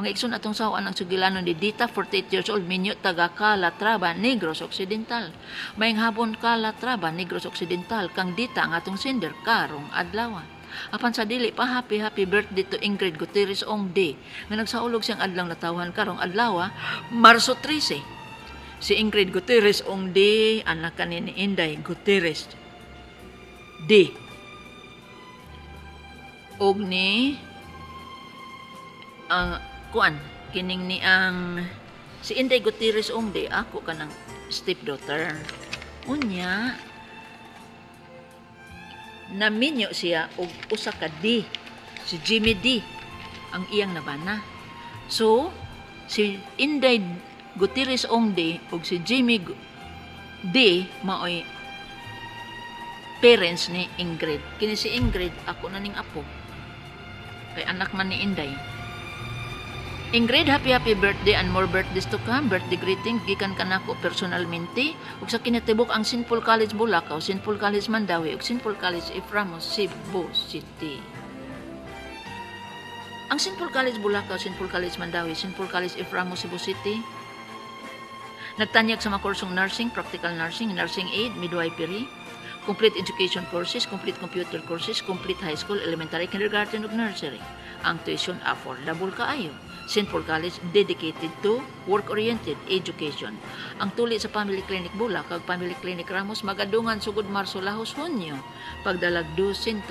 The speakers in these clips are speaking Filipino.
Mga ikson atong sawaan ang sugilanon ni Dita, 48 years old, Minyo, taga Calatrava, Negros Occidental. Mayang hapon Calatrava, Negros Occidental, kang Dita ang atong sender karong adlaw. Apan sa dili pa, happy birthday to Ingrid Gutierrez Ongde nga nagsaulog siyang adlang natawhan karong adlaw, Marso 13. Si Ingrid Gutierrez Ongde, anak kanini Inday Gutierrez D. Og ni kuan kining ni ang si Inday Gutierrez Ongde, ako kanang stepdaughter. Unya naminyo siya og usa ka D, si Jimmy D ang iyang nabana. So si Inday Gutierrez Ongde ug si Jimmy D maoy parents ni Ingrid. Kini si Ingrid ako na ning apo, kay anak man ni Inday. Ingrid, happy birthday and more birthdays to come. Birthday greeting gikan kanako personalmente ug sa kinatibuk ang St. Paul College Bulacau, St. Paul College Mandawi ug St. Paul College Eframos, Cebu City. Ang St. Paul College Bulacau, St. Paul College Mandawi, St. Paul College Eframos, Cebu City nagtanyag sa mga kursong nursing, practical nursing, nursing aid, midwifery, complete education courses, complete computer courses, complete high school, elementary, kindergarten ug nursery. Ang tuition affordable kaayo. St. Paul College dedicated to work-oriented education. Ang tuli sa Family Clinic Bulacau, Family Clinic Ramos, magadungan sugod Marso lahos Hunyo, pagdalag 200.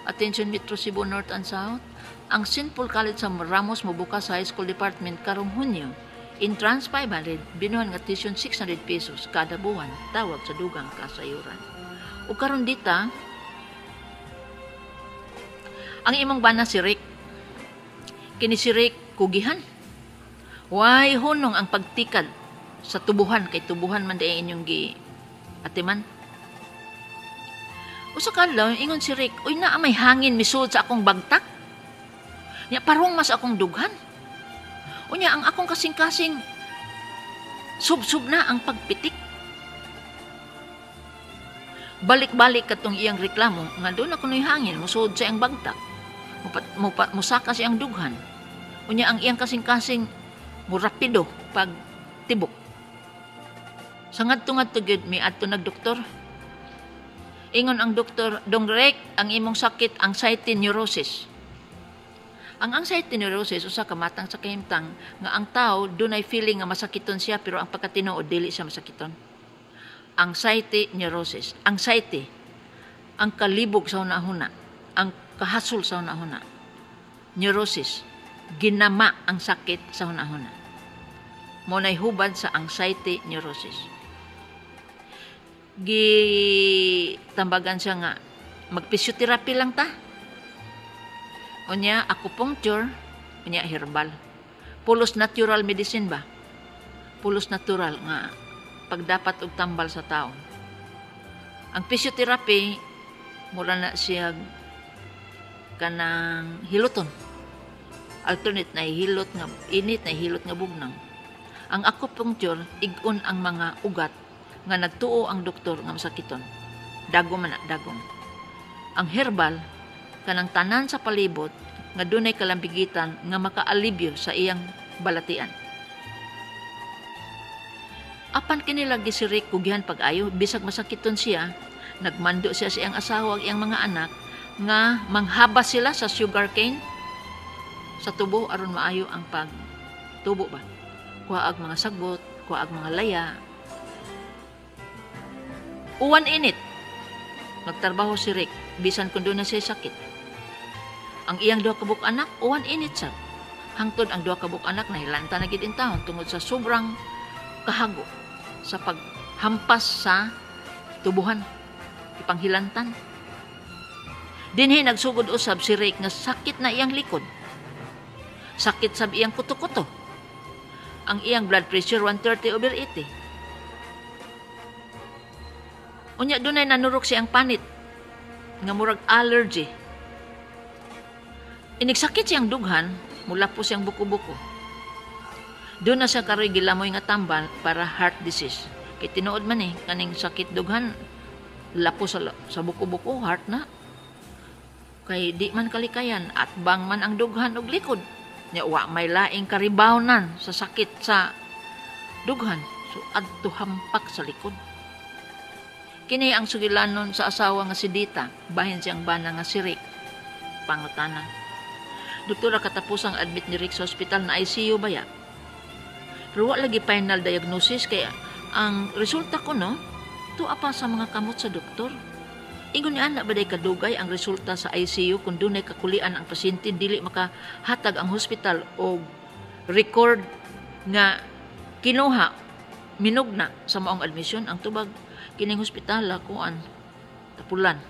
Attention Metro Cebu North and South, ang St. Paul College sa Ramos mobukas sa High School Department karong Hunyo. Entrance 500, binuhan nga tuition 600 pesos kada buwan, tawag sa dugang kasayuran. O karon dita, ang imong bana si Rick. Kini si Rick kugihan. Why hunong ang pagtikad sa tubuhan, kay tubuhan man day inyong gi atiman. Usa kadlaw ingon si Rick, uy naa may hangin misud sa akong bagtak. Nya parong mas akong dughan. Unya ang akong kasing-kasing sub-sub na ang pagpitik. Balik-balik katong iyang reklamo nga doon ako noy hangin musud sa iyang bagtak. Musaka siyang dughan. Unya ang iyang kasing-kasing murapido pag tibok. Sangad-tungad gid mi adto nagdoktor. Ingon ang doktor, "Dong Rek, ang imong sakit anxiety neurosis." Ang anxiety neurosis usa ka matang sa kahimtang nga ang tao dunay feeling nga masakiton siya pero ang pagkatinuod dili siya masakiton. Anxiety neurosis. Anxiety ang kalibog sa hunahuna, ang kahasol sa hunahuna. Neurosis, ginama ang sakit sa hunahuna. Munay hubad sa anxiety neurosis. Gitambagan siya nga mag-physiotherapy lang ta. Unya acupuncture, unya herbal. Pulos natural medicine ba? Pulos natural nga pagdapat og tambal sa tao. Ang physiotherapy mura na siya kanang hiluton. Alternate na hilot nga init na hilot nga bugnang. Ang acupuncture ig-on ang mga ugat nga nagtuo ang doktor nga masakiton. Dagom man dagom. Ang herbal kanang tanan sa palibot nga dunay kalambigitan nga makaalibyo sa iyang balatian. Apan kini lagi si Rick kugihan pag-ayo bisag masakiton siya, nagmando siya sa iyang asawa ug iyang mga anak nga manghaba sila sa sugarcane sa tubo aron maayo ang pagtubo ba. Kuhaag mga sagbot, kuhaag mga laya. Uwan init. Nagtrabaho si Rick bisan kun doon na siya sakit. Ang iyang duha ka buok anak uwan init sa. Hangtod ang duha ka buok anak nahilanta na gid in taon tungod sa sobrang kahago sa paghampas sa tubuhan, ipanghilantan. Dinhi nagsugod usab si Rick nga sakit na iyang likod. Sakit sa iyang kuto-kuto. Ang iyang blood pressure 130/80. Unya dunay nanurok siyang panit nga murag allergy. Inigsakit siyang dughan, mula po siyang buko-buko. Doon na siya karoy gilamoy nga tambal para heart disease. Kay tinuod man kaning sakit dughan, lapo sa buko-buko, heart na. Kay di man kalikayan at bang man ang dughan og likod. Nya wa may laing karibawnan sa sakit sa dughan. So adto hampak sa likod. Kini ang sugilanon sa asawa nga si Dita, bahin siyang bana nga si Rick. Pangutana. Doktora, katapusang admit ni Rick sa ospital na ICU ba ya? Pero wa lagi final diagnosis kaya ang resulta ko no, tuwa pa sa mga kamot sa doktor. Ingon ni ana baday kadugay ang resulta sa ICU kung dunay kakulian ang pasyente dili makahatag ang hospital og record nga kinuha minugna sa maong admission ang tubag kining hospital kuan tapulan.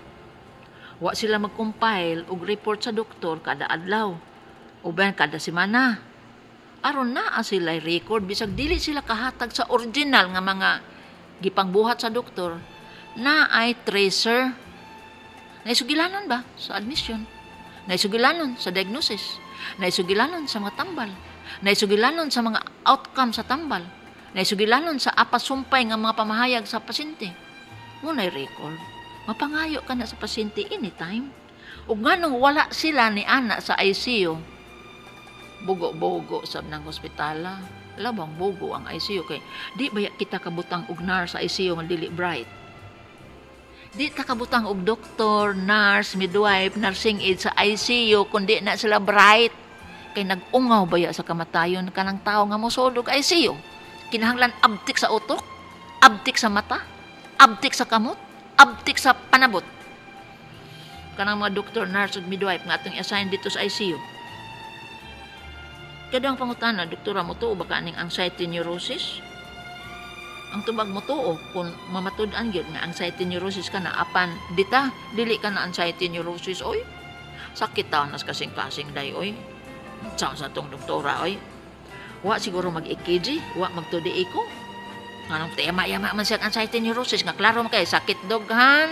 Wa sila mag-compile og report sa doktor kada adlaw o ben kada semana. Aron naa sila record bisag dili sila kahatag sa original nga mga gipangbuhat sa doktor na ay tracer. Naisugilanon ba sa admission? Naisugilanon sa diagnosis? Naisugilanon sa mga tambal? Naisugilanon sa mga outcome sa tambal? Naisugilanon sa apasumpay nga mga pamahayag sa pasyente? Ngunay record, mapangayo ka na sa pasyente anytime. Ug nganong wala sila ni ana sa ICU, bugo-bugo sab ng hospitala. Labang bugo ang ICU kay di ba kita kabutang og nurse sa ICU nga dili bright. Di ta kabutang og doktor, nurse, midwife, nursing aid sa ICU kundi na sila bright. Kay nag-ungaw baya sa kamatayon kanang tao nga mosulod ICU. Kinahanglan abtik sa utok, abtik sa mata, abtik sa kamot, abtik sa panabot. Kanang mga doktor, nurse ug midwife nga atong assign dito sa ICU. Kadang pangutana, doktora mo tuo ba kaning anxiety neurosis? Ang tubag mo tuo kung mamatud-an gyud nga anxiety neurosis ka na apan dita dili ka na anxiety neurosis oy. Sakit ta nas kasing-kasing day oy. Sa tong doktora oy. Wa siguro mag-EKG, wa magtudi ko. Anong tema-yama man siya anxiety neurosis nga klaro man kay sakit doghan,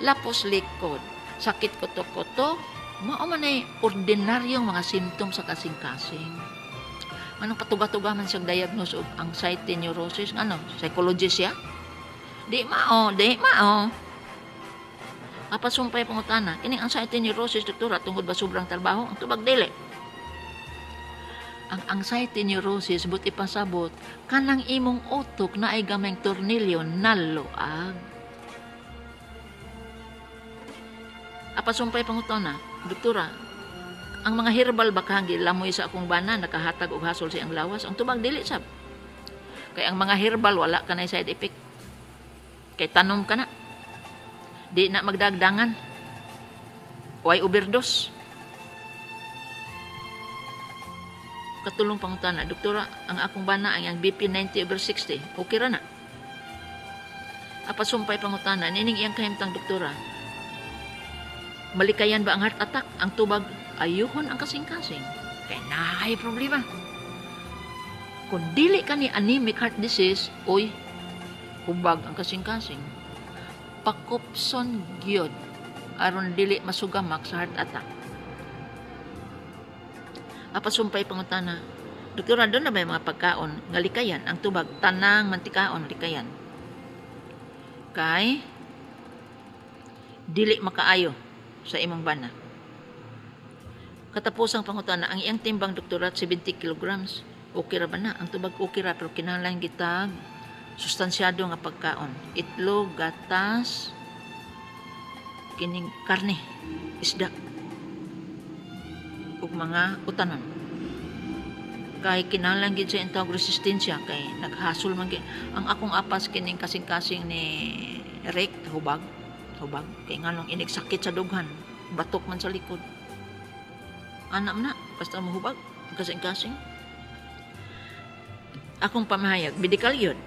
lapos likod, sakit koto-koto, mao man ay ordinaryong mga simptom sa kasing-kasing. Anong patuga-tuga man siyang diagnose og anxiety neurosis? Ano? Psychologist siya? Di mao. Kapasumpay pangutana, kining anxiety neurosis, doktora, tungod ba sobrang trabaho? Ang tubag dili. Ang anxiety neurosis, buti pasabot, kanang imong utok na ay gameng tornilyo naluag. Apasumpay pangutana, doktora, ang mga herbal bakang lamoy sa akong bana nakahatag og hasol sa iyang lawas ang tubag dili sab. Kay ang mga herbal wala ka na side effect. Kay tanom ka na. Di na magdagdangan. Way overdose. Katulong pangutana, doktora, ang akong bana ang BP 90/60. Okay ra na. Apasumpay pangutana, nining iyang kahimtang doktora. Malikayan ba ang heart attack? Ang tubag ayuhon ang kasing-kasing. Kaya naay problema. Kung dili ka ni anemic heart disease, oy, hubag ang kasing-kasing. Pakupson gyud aron dili masugamak sa heart attack. Apasumpay pangutana, doktora, doon na ba yung mga pagkaon nga likayan? Ang tubag, tanang mantikaon likayan. Kay dili makaayo sa imong bana. Katapusang pangutana, ang iyang timbang doktora 70 kilograms. Okay ra ba na? Ang tubag okay ra pero kinahanglan gitag sustansyado nga pagkaon. Itlog, gatas, kining karne, isda, ug mga utanon. Kay kinahanglan gid sa intawag resistensya kay naghasol man gid. Ang akong apas kining kasing-kasing ni Rick hubag kay nganong inig sakit sa dughan, batok man sa likod. Anak na, basta mahubag, kasing-kasing. Akong pamahayag, medikal yun.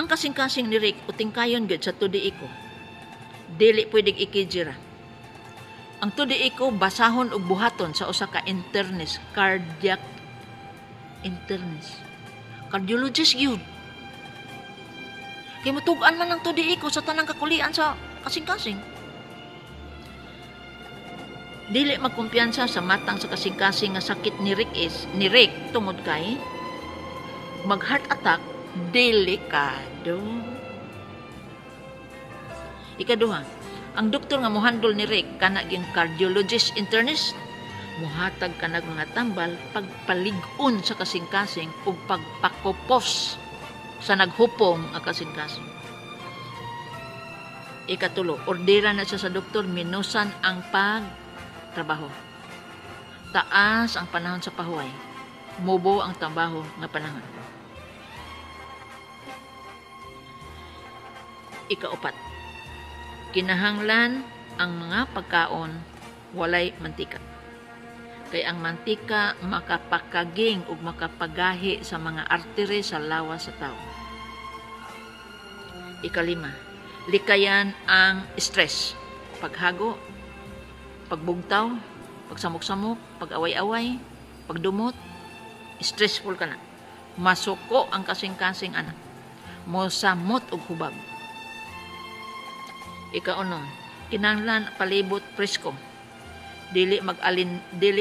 Ang kasing-kasing ni Rick, uting kayon gud sa tudi ko. Dili pwedeng ikijira. Ang tudi ko, basahon og buhaton sa usa ka internist, cardiac internist. Cardiologist yun. Kaya matugan man ang tudi ko sa tanang kakulian sa kasing-kasing. Dili magkumpiyansa sa matang sa kasing-kasing nga sakit ni Rick tungod kay mag heart attack delikado. Ikaduha, ang doktor nga mohandol ni Rick kana gyud cardiologist internist muhatag ka nag mga tambal pagpalig-on sa kasing-kasing ug pagpakopos sa naghupong nga kasing-kasing. Ikatulo, ordera na siya sa doktor, minusan ang pagtrabaho. Taas ang panahon sa pahuway. Mubo ang trabaho nga panahon. Ikaupat, kinahanglan ang mga pagkaon walay mantika. Kay ang mantika makapakaging ug makapagahi sa mga artery sa lawas sa tao. Ikalima, likayan ang stress, paghago, pagbugtaw, pagsamok-samok, pag-away-away, pagdumot, stressful ka na. Masuko ang kasing-kasing anak. Mosamot og hubag. Ikaunom, kinahanglan palibot presko. Dili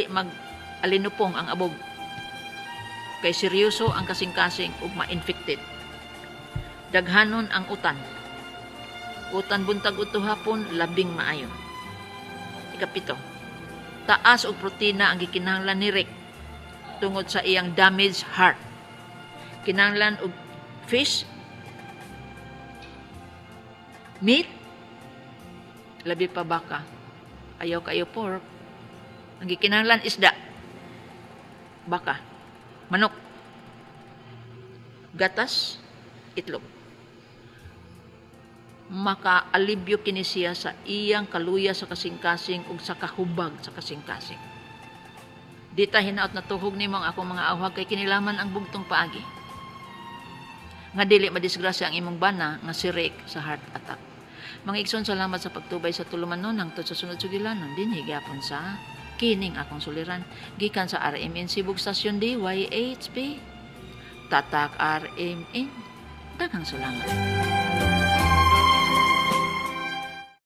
mag-alinupong ang abog. Kay seryoso ang kasing-kasing ug ma-infected. Daghanon ang utan. Utan buntag uto hapon labing maayo. Ikapito, taas og protina ang gikinahanglan ni Rick tungod sa iyang damaged heart. Kinahanglan og fish, meat, labi pa baka. Ayaw kayo pork. Ang gikinahanglan isda, baka, manok, gatas, itlog. Maka-alibyo kini siya sa iyang kaluya sa kasing-kasing ug sa kahubag sa kasing-kasing. Di ta hinaot na tuhog nimo ang akong mga awhag kay kinilaman ang bugtong paagi. Nga dili madisgrasya ang imong bana nga si Rick sa heart attack. Mga igsoon, salamat sa pagtubay sa tulumanon hangtod sa sunod sugilanon dinhi gyapon sa kining akong suliran gikan sa RMN Sibug Stasyon DYHP Tatak RMN. Daghang salamat.